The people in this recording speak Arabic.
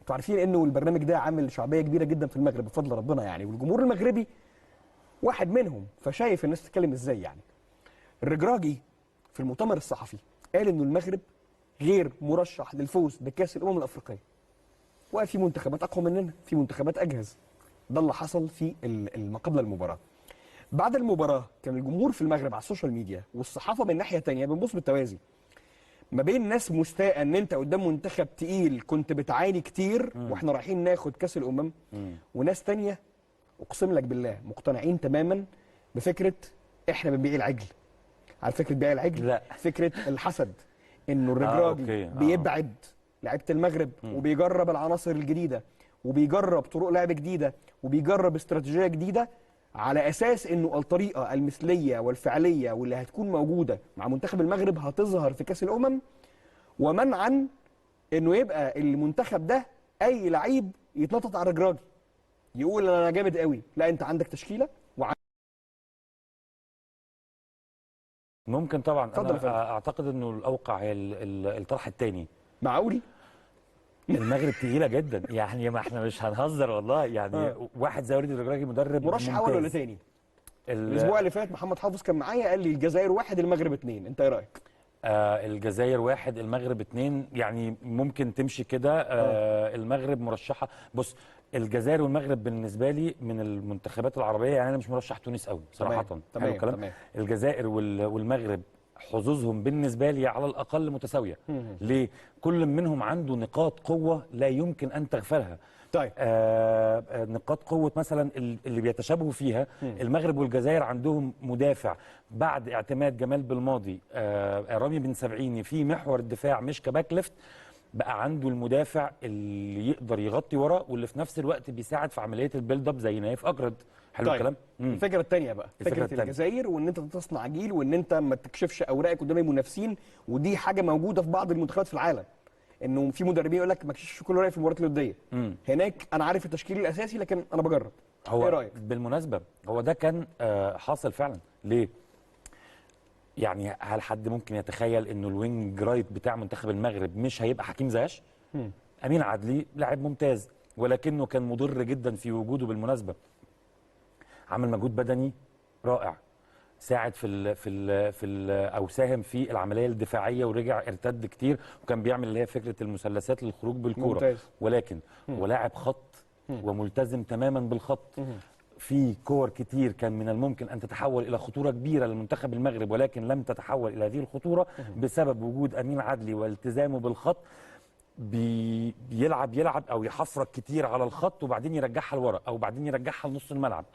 انتوا عارفين انه البرنامج ده عامل شعبيه كبيره جدا في المغرب بفضل ربنا يعني، والجمهور المغربي واحد منهم، فشايف الناس تتكلم ازاي يعني. الرجراجي في المؤتمر الصحفي قال انه المغرب غير مرشح للفوز بكاس الامم الافريقيه، وفي منتخبات اقوى مننا، في منتخبات اجهز. ده اللي حصل في ما قبل المباراه. بعد المباراه كان الجمهور في المغرب على السوشيال ميديا والصحافه من ناحيه ثانيه بنبص بالتوازي ما بين ناس مستاءه ان انت قدام منتخب تقيل كنت بتعاني كتير واحنا رايحين ناخد كاس الامم، وناس تانية اقسم لك بالله مقتنعين تماما بفكره احنا بنبيع العجل. على فكره بيع العجل؟ لا، فكره الحسد، انه الرجراجي أوكي. بيبعد لعيبه المغرب وبيجرب العناصر الجديده وبيجرب طرق لعب جديده وبيجرب استراتيجيه جديده على اساس انه الطريقه المثليه والفعليه واللي هتكون موجوده مع منتخب المغرب هتظهر في كاس الامم، ومنعا انه يبقى المنتخب ده اي لعيب يتنطط على الرجراجي يقول انا جامد قوي. لا، انت عندك تشكيله ممكن طبعا. اتفضل يا فندم. انا اعتقد انه الاوقع هي الطرح الثاني. معقولي؟ المغرب تقيله جدا يعني، ما احنا مش هنهزر والله يعني. واحد زي وليد الرجراجي مدرب مرشح اول ولا ثاني؟ الاسبوع اللي فات محمد حافظ كان معايا قال لي الجزائر 1 المغرب 2، انت ايه رايك؟ الجزائر 1 المغرب 2، يعني ممكن تمشي كده. المغرب مرشحه. بص، الجزائر والمغرب بالنسبه لي من المنتخبات العربيه، يعني انا مش مرشح تونس قوي صراحه. تمام. حلو الكلام. الجزائر والمغرب حظوظهم بالنسبه لي على الاقل متساويه. ليه؟ كل منهم عنده نقاط قوه لا يمكن ان تغفلها. طيب نقاط قوه مثلا اللي بيتشابهوا فيها. المغرب والجزائر عندهم مدافع بعد اعتماد جمال بالماضي، رامي بن سبعيني في محور الدفاع مش كباك ليفت، بقى عنده المدافع اللي يقدر يغطي ورا واللي في نفس الوقت بيساعد في عمليه البيلد اب زي نايف اجرد. حلو الكلام. الفكره الثانيه بقى فكره الجزائر، وان انت تصنع جيل وان انت ما تكشفش اوراقك قدام المنافسين، ودي حاجه موجوده في بعض المنتخبات في العالم، انه في مدربين يقول لك ما تكشفش كل ورقي في المباريات الوديه. هناك انا عارف التشكيل الاساسي لكن انا بجرب. ايه رايك؟ بالمناسبه هو ده كان حاصل فعلا. ليه؟ يعني هل حد ممكن يتخيل انه الوينج رايت بتاع منتخب المغرب مش هيبقى حكيم زياش؟ امين عدلي لاعب ممتاز، ولكنه كان مضر جدا في وجوده. بالمناسبه عمل مجهود بدني رائع، ساعد او ساهم في العمليه الدفاعيه ورجع ارتد كتير، وكان بيعمل اللي هي فكره المثلثات للخروج بالكوره. ممتاز. ولكن ولاعب خط وملتزم تماما بالخط. في كور كتير كان من الممكن ان تتحول الى خطوره كبيره للمنتخب المغرب، ولكن لم تتحول الى هذه الخطوره بسبب وجود امين عدلي والتزامه بالخط. يلعب او يحفرك كتير على الخط وبعدين يرجعها لورا او بعدين يرجعها لنص الملعب.